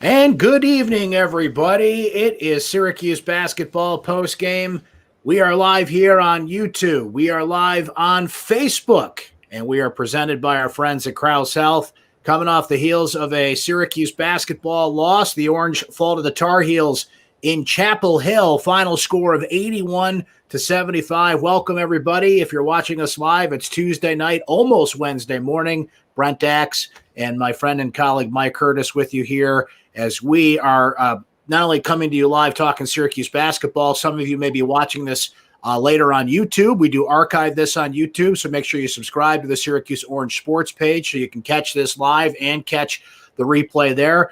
And good evening, everybody. It is Syracuse basketball postgame. We are live here on YouTube. We are live on Facebook, and we are presented by our friends at Krause Health. Coming off the heels of a Syracuse basketball loss, the Orange fall to the Tar Heels in Chapel Hill. Final score of 81-75. Welcome, everybody. If you're watching us live, it's Tuesday night, almost Wednesday morning. Brent Dax and my friend and colleague Mike Curtis with you here as we are not only coming to you live talking Syracuse basketball. Some of you may be watching this later on YouTube. We do archive this on YouTube, so make sure you subscribe to the Syracuse Orange Sports page so you can catch this live and catch the replay there.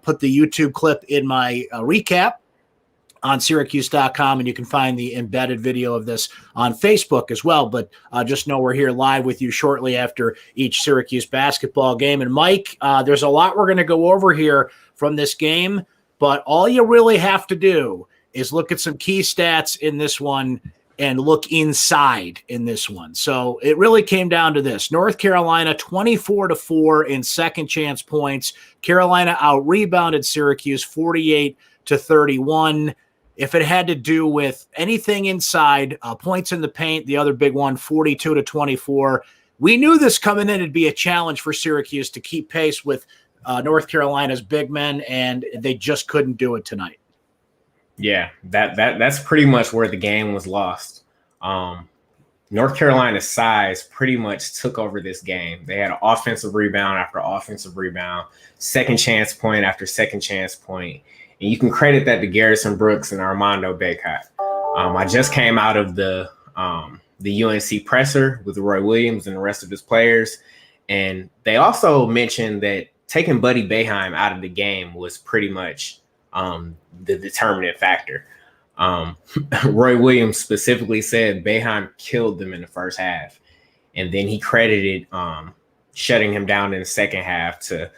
Put the YouTube clip in my recap on syracuse.com, and you can find the embedded video of this on Facebook as well. But just know we're here live with you shortly after each Syracuse basketball game. And Mike, there's a lot we're going to go over here from this game, but all you really have to do is look at some key stats in this one and look inside in this one. So it really came down to this. North Carolina 24-4 in second chance points. Carolina out-rebounded Syracuse 48-31. If it had to do with anything inside, points in the paint, the other big one, 42-24. We knew this coming in, it'd be a challenge for Syracuse to keep pace with North Carolina's big men, and they just couldn't do it tonight. Yeah, that's pretty much where the game was lost. North Carolina's size pretty much took over this game. They had an offensive rebound after offensive rebound, second chance point after second chance point. And you can credit that to Garrison Brooks and Armando Bacot. I just came out of the UNC presser with Roy Williams and the rest of his players. And they also mentioned that taking Buddy Boeheim out of the game was pretty much the determinant factor. Roy Williams specifically said Boeheim killed them in the first half. And then he credited shutting him down in the second half to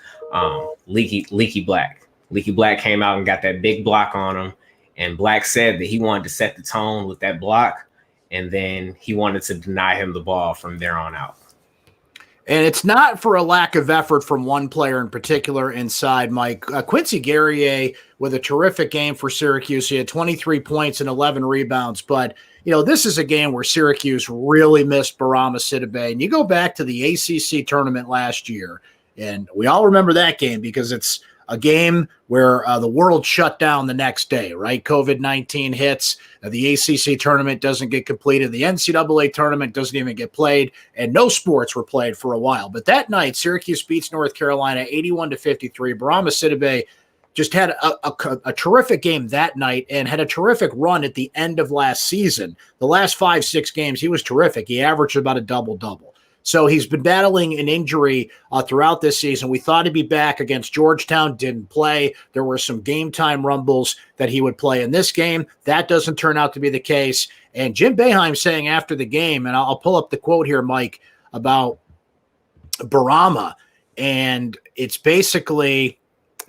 Leaky Black. Leaky Black came out and got that big block on him. And Black said that he wanted to set the tone with that block. And then he wanted to deny him the ball from there on out. And it's not for a lack of effort from one player in particular inside, Mike. Quincy Guerrier with a terrific game for Syracuse. He had 23 points and 11 rebounds. But, you know, this is a game where Syracuse really missed Barama Sidibe. And you go back to the ACC tournament last year, and we all remember that game because it's a game where the world shut down the next day, right? COVID-19 hits. The ACC tournament doesn't get completed. The NCAA tournament doesn't even get played, and no sports were played for a while. But that night, Syracuse beats North Carolina 81-53. Barama Sidibe just had a terrific game that night and had a terrific run at the end of last season. The last 5-6 games, he was terrific. He averaged about a double-double. So he's been battling an injury throughout this season. We thought he'd be back against Georgetown, didn't play. There were some game time rumbles that he would play in this game. That doesn't turn out to be the case. And Jim Boeheim saying after the game, and I'll pull up the quote here, Mike, about Barama. And it's basically,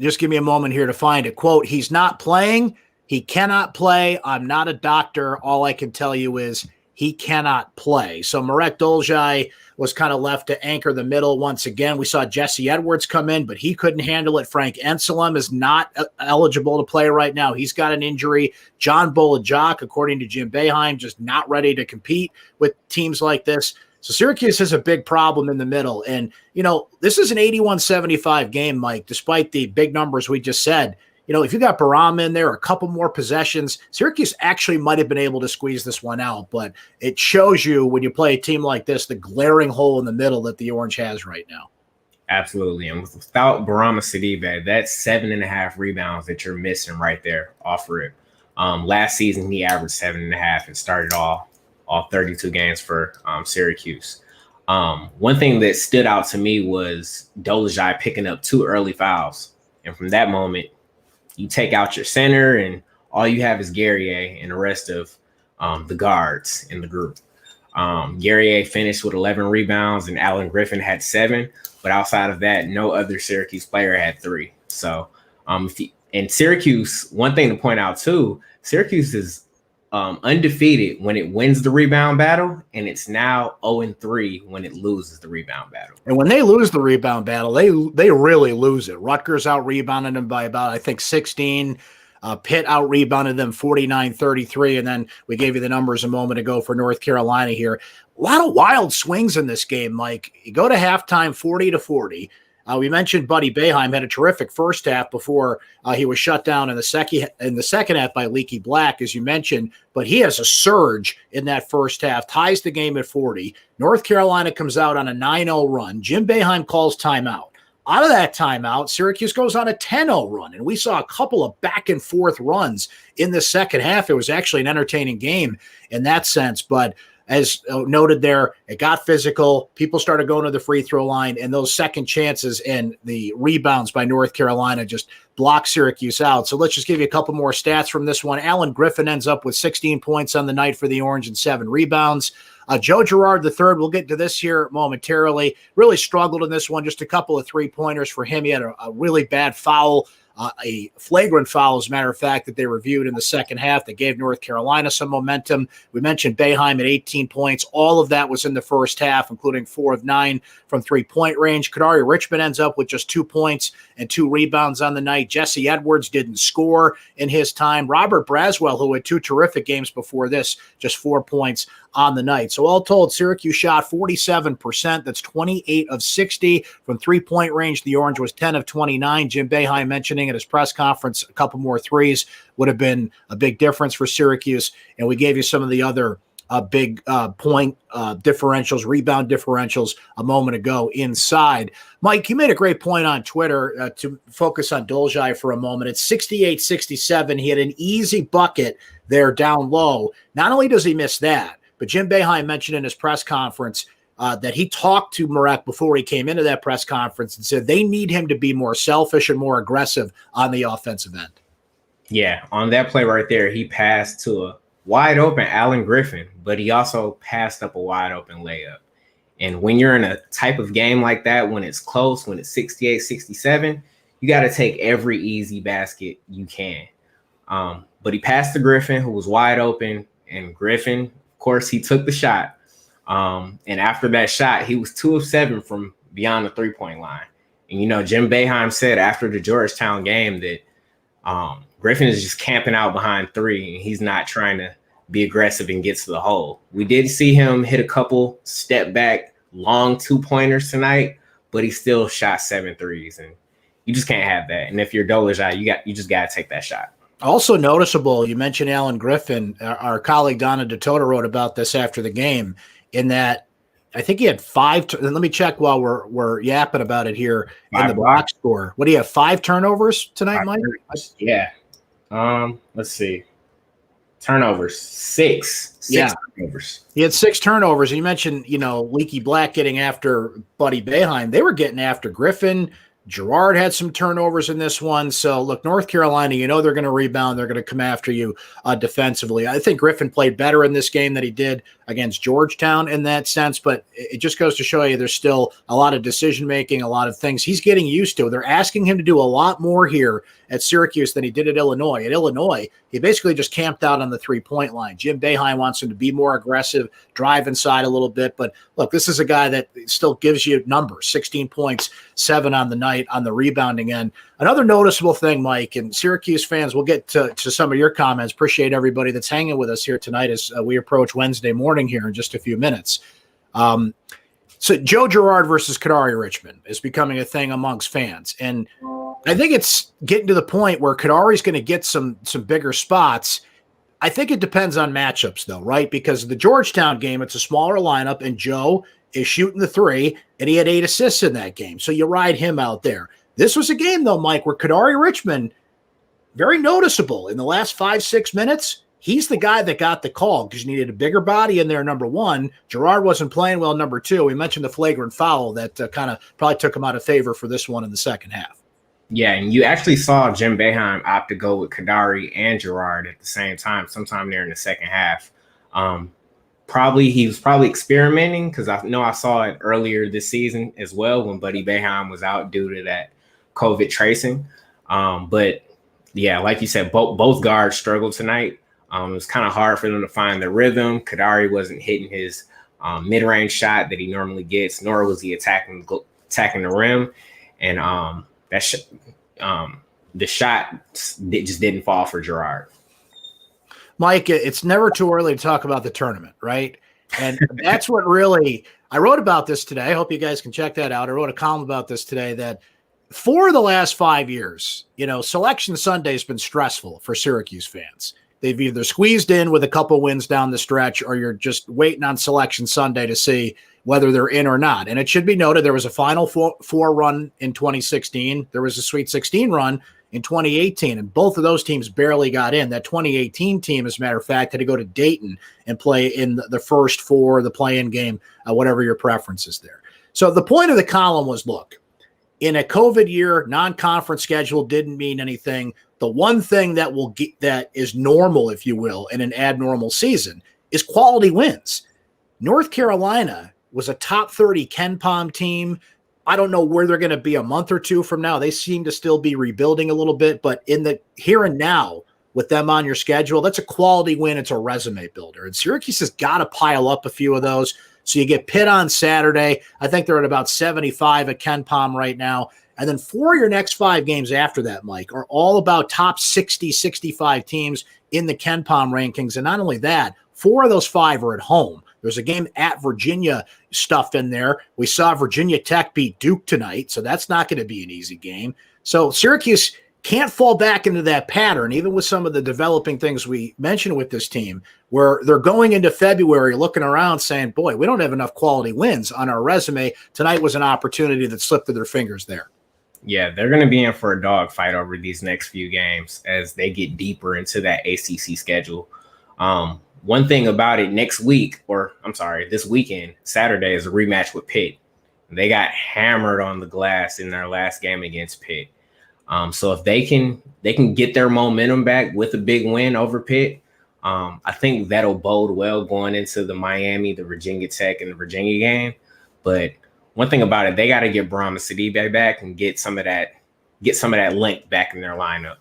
just give me a moment here to find it. Quote, he's not playing. He cannot play. I'm not a doctor. All I can tell you is he cannot play. So Marek Dolezaj was kind of left to anchor the middle once again. We saw Jesse Edwards come in, but he couldn't handle it. Frank Enselem is not eligible to play right now. He's got an injury. John Bolajak, according to Jim Boeheim, just not ready to compete with teams like this. So Syracuse has a big problem in the middle. And, you know, this is an 81-75 game, Mike, despite the big numbers we just said. You know, if you got Barama in there, a couple more possessions, Syracuse actually might have been able to squeeze this one out. But it shows you when you play a team like this, the glaring hole in the middle that the Orange has right now. Absolutely. And without Barama Sidibe, that's 7.5 rebounds that you're missing right there off rip. Last season, he averaged 7.5 and started all 32 games for Syracuse. One thing that stood out to me was Dolezaj picking up 2 early fouls. And from that moment, you take out your center and all you have is Guerrier and the rest of the guards in the group. Guerrier finished with 11 rebounds and Alan Griffin had 7. But outside of that, no other Syracuse player had 3. So and Syracuse, one thing to point out too, Syracuse is undefeated when it wins the rebound battle, and it's now 0-3 when it loses the rebound battle. And when they lose the rebound battle, they really lose it. Rutgers out-rebounded them by about, I think, 16. Pitt out-rebounded them 49-33, and then we gave you the numbers a moment ago for North Carolina here. A lot of wild swings in this game, Mike. You go to halftime 40-40. We mentioned Buddy Boeheim had a terrific first half before he was shut down in the second half by Leaky Black, as you mentioned. But he has a surge in that first half, ties the game at 40. North Carolina comes out on a 9-0 run. Jim Boeheim calls timeout. Out of that timeout, Syracuse goes on a 10-0 run, and we saw a couple of back-and-forth runs in the second half. It was actually an entertaining game in that sense, but as noted there, it got physical. People started going to the free throw line, and those second chances and the rebounds by North Carolina just blocked Syracuse out. So let's just give you a couple more stats from this one. Alan Griffin ends up with 16 points on the night for the Orange and 7 rebounds. Joe Girard III, we'll get to this here momentarily, really struggled in this one. Just a couple of three-pointers for him. He had a really bad foul, a flagrant foul, as a matter of fact, that they reviewed in the second half that gave North Carolina some momentum. We mentioned Boeheim at 18 points. All of that was in the first half, including 4 of 9 from three-point range. Kadari Richmond ends up with just 2 points and 2 rebounds on the night. Jesse Edwards didn't score in his time. Robert Braswell, who had 2 terrific games before this, just 4 points on the night. So all told, Syracuse shot 47%. That's 28 of 60 from three-point range. The Orange was 10 of 29. Jim Boeheim mentioning at his press conference a couple more threes would have been a big difference for Syracuse. And we gave you some of the other big point differentials, rebound differentials a moment ago inside. Mike, you made a great point on Twitter to focus on Dolzaj for a moment. It's 68-67. He had an easy bucket there down low. Not only does he miss that, but Jim Boeheim mentioned in his press conference that he talked to Marek before he came into that press conference and said they need him to be more selfish and more aggressive on the offensive end. Yeah, on that play right there, he passed to a wide open Alan Griffin, but he also passed up a wide open layup. And when you're in a type of game like that, when it's close, when it's 68-67, you got to take every easy basket you can. But he passed to Griffin, who was wide open, and Griffin, of course, he took the shot. And after that shot, he was 2 of 7 from beyond the three-point line. And, you know, Jim Boeheim said after the Georgetown game that Griffin is just camping out behind 3, and he's not trying to be aggressive and get to the hole. We did see him hit a couple step back, long 2-pointers tonight, but he still shot 7 threes, and you just can't have that. And if you're Dolezaj, you just got to take that shot. Also noticeable, you mentioned Alan Griffin. Our colleague Donna DeToto wrote about this after the game, in that I think he had 5. Let me check while we're yapping about it here in the box score. What do you have? 5 turnovers tonight, Mike? Yeah. Let's see. Turnovers. 6 turnovers. He had 6 turnovers. And you mentioned, Leaky Black getting after Buddy Boeheim. They were getting after Griffin. Girard had some turnovers in this one. So, look, North Carolina, they're going to rebound. They're going to come after you defensively. I think Griffin played better in this game than he did against Georgetown in that sense, but it just goes to show you there's still a lot of decision-making, a lot of things he's getting used to. They're asking him to do a lot more here at Syracuse than he did at Illinois. At Illinois, he basically just camped out on the three-point line. Jim Boeheim wants him to be more aggressive, drive inside a little bit, but look, this is a guy that still gives you numbers, 16 points, 7 on the night on the rebounding end. Another noticeable thing, Mike, and Syracuse fans, we'll get to some of your comments. Appreciate everybody that's hanging with us here tonight as we approach Wednesday morning here in just a few minutes. So Joe Girard versus Kadari Richmond is becoming a thing amongst fans. And I think it's getting to the point where Kadari's going to get some bigger spots. I think it depends on matchups, though, right? Because the Georgetown game, it's a smaller lineup, and Joe is shooting the 3, and he had 8 assists in that game. So you ride him out there. This was a game, though, Mike, where Kadari Richmond, very noticeable in the last 5-6 minutes. He's the guy that got the call because you needed a bigger body in there, number 1. Girard wasn't playing well, number 2. We mentioned the flagrant foul that kind of probably took him out of favor for this one in the second half. Yeah, and you actually saw Jim Boeheim opt to go with Kadari and Girard at the same time, sometime there in the second half. He was probably experimenting because I know I saw it earlier this season as well when Buddy Boeheim was out due to that COVID tracing. But yeah, like you said, both guards struggled tonight. It was kind of hard for them to find their rhythm. Kadari wasn't hitting his mid-range shot that he normally gets, nor was he attacking the rim. And the shot just didn't fall for Gerard. Mike, it's never too early to talk about the tournament, right? And that's what really – I wrote about this today. I hope you guys can check that out. I wrote a column about this today that for the last 5 years, Selection Sunday has been stressful for Syracuse fans. They've either squeezed in with a couple wins down the stretch, or you're just waiting on Selection Sunday to see whether they're in or not. And it should be noted there was a Final Four run in 2016. There was a Sweet 16 run in 2018, and both of those teams barely got in. That 2018 team, as a matter of fact, had to go to Dayton and play in the first four, the play-in game, whatever your preference is there. So the point of the column was, look, in a COVID year, non-conference schedule didn't mean anything. The one thing that is normal, if you will, in an abnormal season is quality wins. North Carolina was a top 30 KenPom team. I don't know where they're going to be a month or two from now. They seem to still be rebuilding a little bit, but in the here and now with them on your schedule, that's a quality win. It's a resume builder. And Syracuse has got to pile up a few of those. So you get Pitt on Saturday. I think they're at about 75 at KenPom right now. And then for your next 5 games after that, Mike, are all about top 60, 65 teams in the KenPom rankings. And not only that, 4 of those 5 are at home. There's a game at Virginia stuffed in there. We saw Virginia Tech beat Duke tonight, so that's not going to be an easy game. So Syracuse can't fall back into that pattern, even with some of the developing things we mentioned with this team, where they're going into February looking around saying, boy, we don't have enough quality wins on our resume. Tonight was an opportunity that slipped through their fingers there. Yeah, they're going to be in for a dogfight over these next few games as they get deeper into that ACC schedule. One thing about it, this weekend, Saturday, is a rematch with Pitt. They got hammered on the glass in their last game against Pitt. So if they can get their momentum back with a big win over Pitt, I think that'll bode well going into the Miami, the Virginia Tech, and the Virginia game. But one thing about it, they got to get Brahma Sidibe back and get some of that length back in their lineup.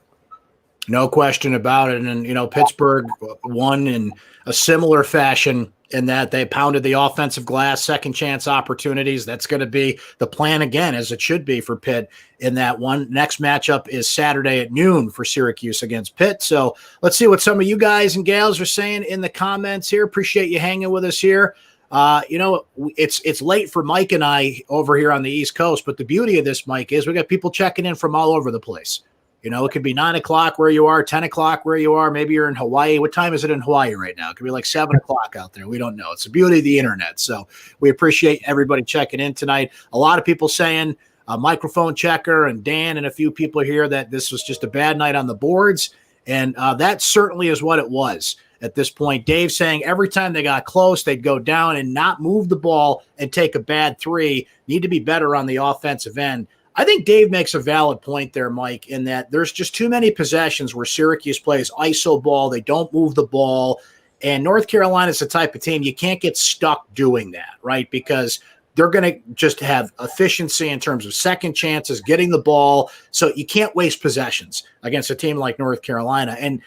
No question about it. And, Pittsburgh won in a similar fashion in that they pounded the offensive glass, second chance opportunities. That's going to be the plan again, as it should be for Pitt in that one. Next matchup is Saturday at noon for Syracuse against Pitt. So let's see what some of you guys and gals are saying in the comments here. Appreciate you hanging with us here. It's late for Mike and I over here on the East Coast, but the beauty of this, Mike, is we got people checking in from all over the place. It could be 9 o'clock where you are, 10 o'clock where you are. Maybe you're in Hawaii. What time is it in Hawaii right now? It could be like 7 o'clock out there. We don't know. It's the beauty of the internet. So we appreciate everybody checking in tonight. A lot of people saying microphone checker and Dan and a few people here that this was just a bad night on the boards. And that certainly is what it was at this point. Dave saying every time they got close, they'd go down and not move the ball and take a bad 3. Need to be better on the offensive end. I think Dave makes a valid point there, Mike, in that there's just too many possessions where Syracuse plays iso ball. They don't move the ball. And North Carolina is the type of team you can't get stuck doing that, right? Because they're going to just have efficiency in terms of second chances, getting the ball. So you can't waste possessions against a team like North Carolina. And,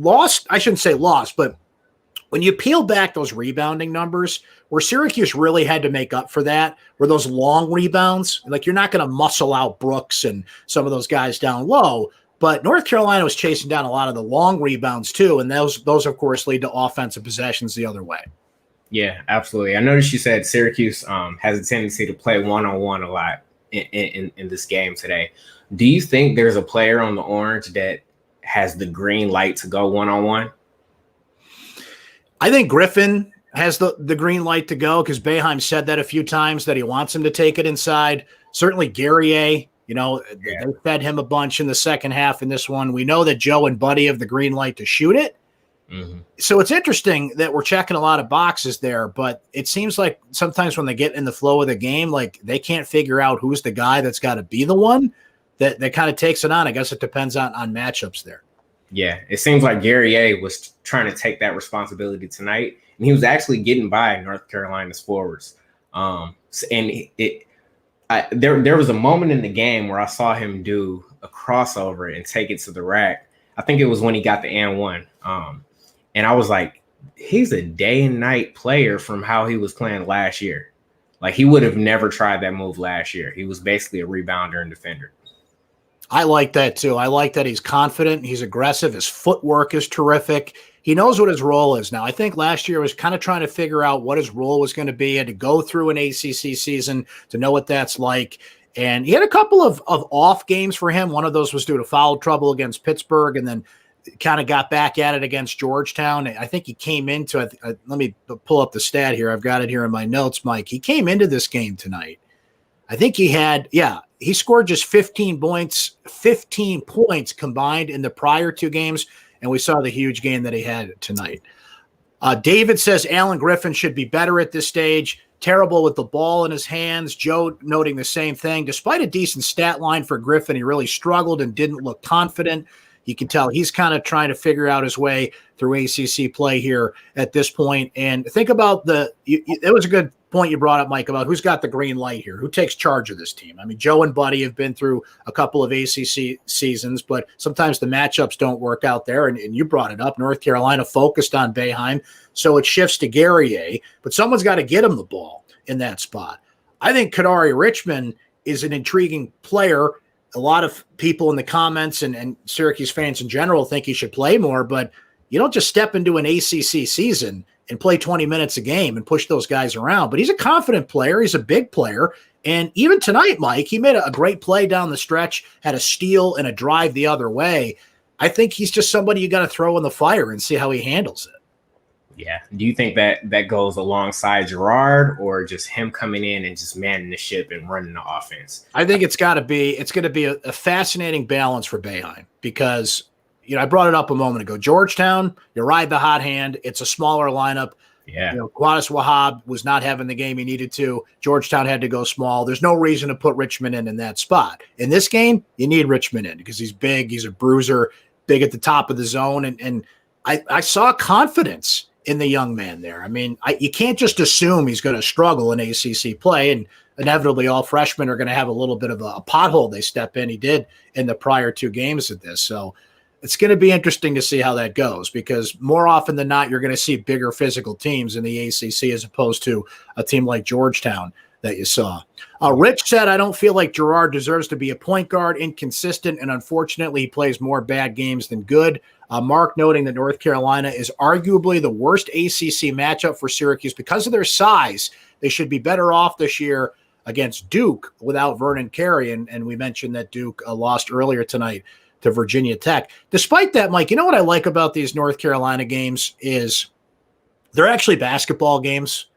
I shouldn't say lost, but when you peel back those rebounding numbers, where Syracuse really had to make up for that, were those long rebounds. Like, you're not going to muscle out Brooks and some of those guys down low, but North Carolina was chasing down a lot of the long rebounds too, and those of course lead to offensive possessions the other way. Yeah, absolutely. I noticed you said Syracuse has a tendency to play one-on-one a lot in this game today. Do you think there's a player on the Orange that has the green light to go one-on-one? I think Griffin has the green light to go because Boeheim said that a few times that he wants him to take it inside. Certainly Guerrier, they fed him a bunch in the second half in this one. We know that Joe and Buddy have the green light to shoot it. Mm-hmm. So it's interesting that we're checking a lot of boxes there, but it seems like sometimes when they get in the flow of the game, like they can't figure out who's the guy that's got to be the one that kind of takes it on. I guess it depends on matchups there. Yeah, it seems like Guerrier was trying to take that responsibility tonight, and he was actually getting by North Carolina's forwards. There was a moment in the game where I saw him do a crossover and take it to the rack. I think it was when he got the and one. And I was like, he's a day and night player from how he was playing last year. Like, he would have never tried that move last year. He was basically a rebounder and defender. I like that too. I like that he's confident. He's aggressive. His footwork is terrific. He knows what his role is now. I think last year was kind of trying to figure out what his role was going to be. He had to go through an ACC season to know what that's like. And he had a couple of off games for him. One of those was due to foul trouble against Pittsburgh, and then kind of got back at it against Georgetown. I think he came into it. Let me pull up the stat here. I've got it here in my notes, Mike. He came into this game tonight. I think he scored just 15 points combined in the prior two games, and we saw the huge game that he had tonight. David says Alan Griffin should be better at this stage. Terrible with the ball in his hands. Joe noting the same thing. Despite a decent stat line for Griffin, he really struggled and didn't look confident. You can tell he's kind of trying to figure out his way through ACC play here at this point. And think about it was a good point you brought up, Mike, about who's got the green light here, who takes charge of this team. I mean, Joe and Buddy have been through a couple of ACC seasons, but sometimes the matchups don't work out there. And you brought it up. North Carolina focused on Boeheim, so it shifts to Guerrier, but someone's got to get him the ball in that spot. I think Kadari Richmond is an intriguing player. A lot of people in the comments and Syracuse fans in general think he should play more, but you don't just step into an ACC season and play 20 minutes a game and push those guys around. But he's a confident player. He's a big player. And even tonight, Mike, he made a great play down the stretch, had a steal and a drive the other way. I think he's just somebody you got to throw in the fire and see how he handles it. Yeah. Do you think that goes alongside Gerard, or just him coming in and just manning the ship and running the offense? I think it's going to be a fascinating balance for Boeheim because, I brought it up a moment ago. Georgetown, you ride the hot hand. It's a smaller lineup. Yeah. Quadis Wahab was not having the game he needed to. Georgetown had to go small. There's no reason to put Richmond in that spot. In this game, you need Richmond in because he's big. He's a bruiser, big at the top of the zone. And I saw confidence in the young man there. I mean, you can't just assume he's going to struggle in ACC play, and inevitably all freshmen are going to have a little bit of a pothole they step in. He did in the prior two games of this. So it's going to be interesting to see how that goes because more often than not, you're going to see bigger physical teams in the ACC as opposed to a team like Georgetown that you saw. Rich said, I don't feel like Gerard deserves to be a point guard, inconsistent, and unfortunately he plays more bad games than good. Mark noting that North Carolina is arguably the worst ACC matchup for Syracuse because of their size. They should be better off this year against Duke without Vernon Carey. And we mentioned that Duke lost earlier tonight to Virginia Tech. Despite that, Mike, you know what I like about these North Carolina games is they're actually basketball games.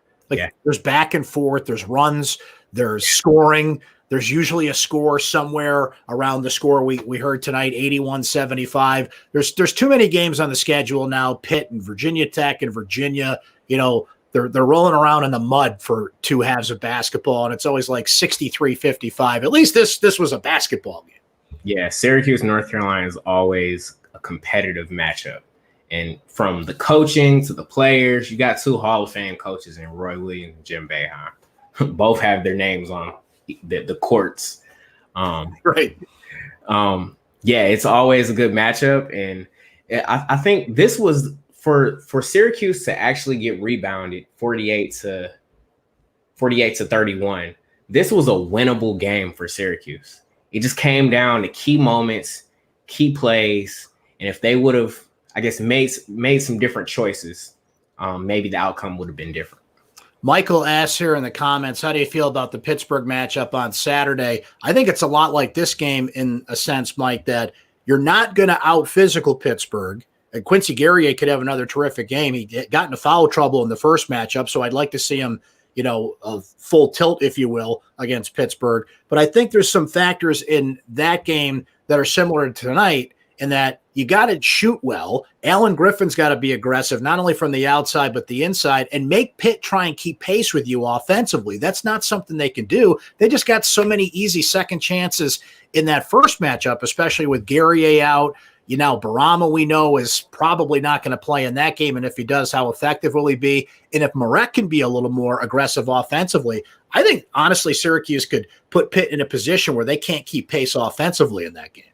There's back and forth, there's runs, there's scoring. There's usually a score somewhere around the score we heard tonight, 81-75. There's too many games on the schedule now. Pitt and Virginia Tech and Virginia, they're rolling around in the mud for two halves of basketball, and it's always like 63-55. At least this was a basketball game. Yeah, Syracuse-North Carolina is always a competitive matchup. And from the coaching to the players, you got two Hall of Fame coaches in Roy Williams and Jim Boeheim. Both have their names on the courts. Right. Yeah, it's always a good matchup. And I think this was for Syracuse to actually get rebounded 48 to 31. This was a winnable game for Syracuse. It just came down to key moments, key plays. And if they would have, I guess, made some different choices, maybe the outcome would have been different. Michael asks here in the comments, how do you feel about the Pittsburgh matchup on Saturday? I think it's a lot like this game in a sense, Mike, that you're not going to out-physical Pittsburgh. And Quincy Guerrier could have another terrific game. He got into foul trouble in the first matchup, so I'd like to see him, a full tilt, if you will, against Pittsburgh. But I think there's some factors in that game that are similar to tonight in that you got to shoot well. Alan Griffin's got to be aggressive, not only from the outside, but the inside, and make Pitt try and keep pace with you offensively. That's not something they can do. They just got so many easy second chances in that first matchup, especially with Guerrier out. Barama, we know, is probably not going to play in that game. And if he does, how effective will he be? And if Marek can be a little more aggressive offensively, I think, honestly, Syracuse could put Pitt in a position where they can't keep pace offensively in that game.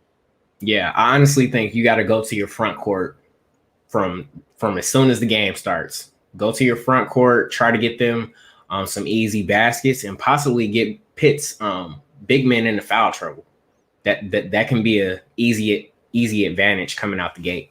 Yeah, I honestly think you got to go to your front court from as soon as the game starts. Go to your front court, try to get them some easy baskets, and possibly get Pitt's big men into foul trouble. That can be a easy advantage coming out the gate.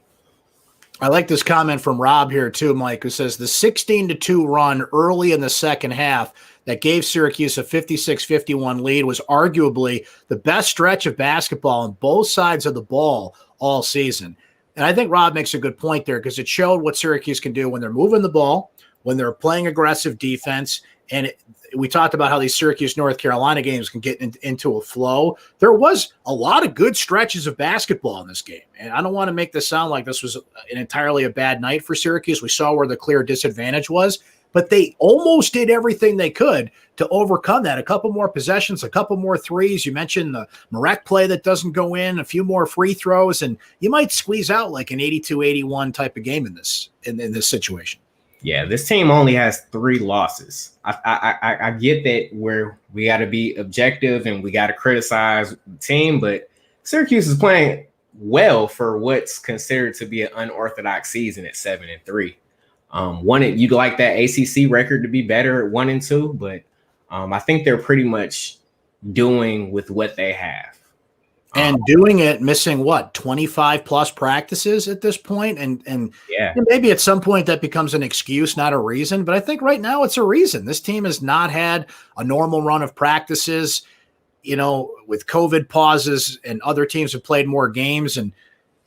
I like this comment from Rob here too, Mike, who says the 16-2 run early in the second half that gave Syracuse a 56-51 lead was arguably the best stretch of basketball on both sides of the ball all season. And I think Rob makes a good point there because it showed what Syracuse can do when they're moving the ball, when they're playing aggressive defense. And we talked about how these Syracuse-North Carolina games can get into a flow. There was a lot of good stretches of basketball in this game. And I don't want to make this sound like this was entirely a bad night for Syracuse. We saw where the clear disadvantage was, but they almost did everything they could to overcome that. A couple more possessions, a couple more threes. You mentioned the Marek play that doesn't go in, a few more free throws, and you might squeeze out like an 82-81 type of game in this situation. Yeah, this team only has 3 losses. I get that where we got to be objective and we got to criticize the team, but Syracuse is playing well for what's considered to be an unorthodox season at 7-3. You'd like that ACC record to be better at 1-2, but I think they're pretty much doing with what they have. And doing it, missing 25 plus practices at this point, and yeah, maybe at some point that becomes an excuse, not a reason. But I think right now it's a reason. This team has not had a normal run of practices, with COVID pauses, and other teams have played more games. And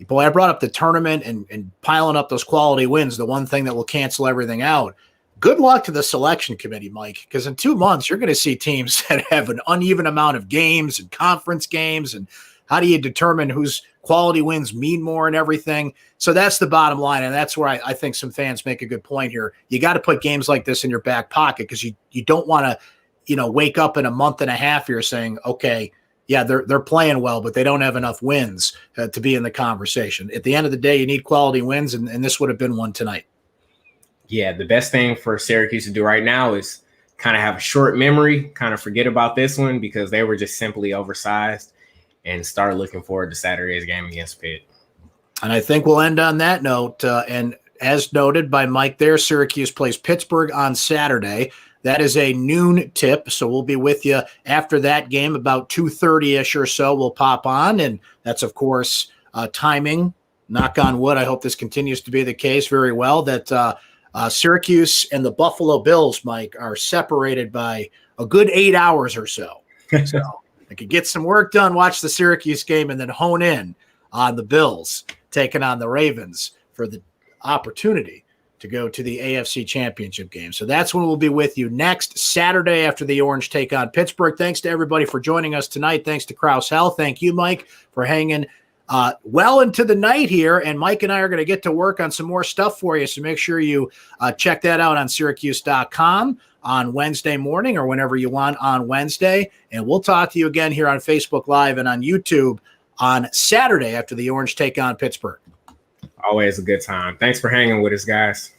boy, I brought up the tournament and piling up those quality wins, the one thing that will cancel everything out. Good luck to the selection committee, Mike, because in 2 months you're going to see teams that have an uneven amount of games and conference games, and how do you determine whose quality wins mean more and everything? So that's the bottom line, and that's where I think some fans make a good point here. You got to put games like this in your back pocket because you don't want to, wake up in a month and a half here saying, okay, yeah, they're playing well, but they don't have enough wins to be in the conversation. At the end of the day, you need quality wins, and this would have been one tonight. Yeah, the best thing for Syracuse to do right now is kind of have a short memory, kind of forget about this one because they were just simply oversized, and start looking forward to Saturday's game against Pitt. And I think we'll end on that note. And as noted by Mike there, Syracuse plays Pittsburgh on Saturday. That is a noon tip, so we'll be with you after that game about 2:30-ish or so. We'll pop on, and that's, of course, timing. Knock on wood. I hope this continues to be the case very well, that Syracuse and the Buffalo Bills, Mike, are separated by a good 8 hours or so. So I could get some work done, watch the Syracuse game, and then hone in on the Bills taking on the Ravens for the opportunity to go to the AFC Championship game. So that's when we'll be with you next Saturday after the Orange take on Pittsburgh. Thanks to everybody for joining us tonight. Thanks to Kraus Hell. Thank you, Mike, for hanging well into the night here. And Mike and I are going to get to work on some more stuff for you. So make sure you check that out on syracuse.com on Wednesday morning or whenever you want on Wednesday. And we'll talk to you again here on Facebook Live and on YouTube on Saturday after the Orange take on Pittsburgh. Always a good time. Thanks for hanging with us, guys.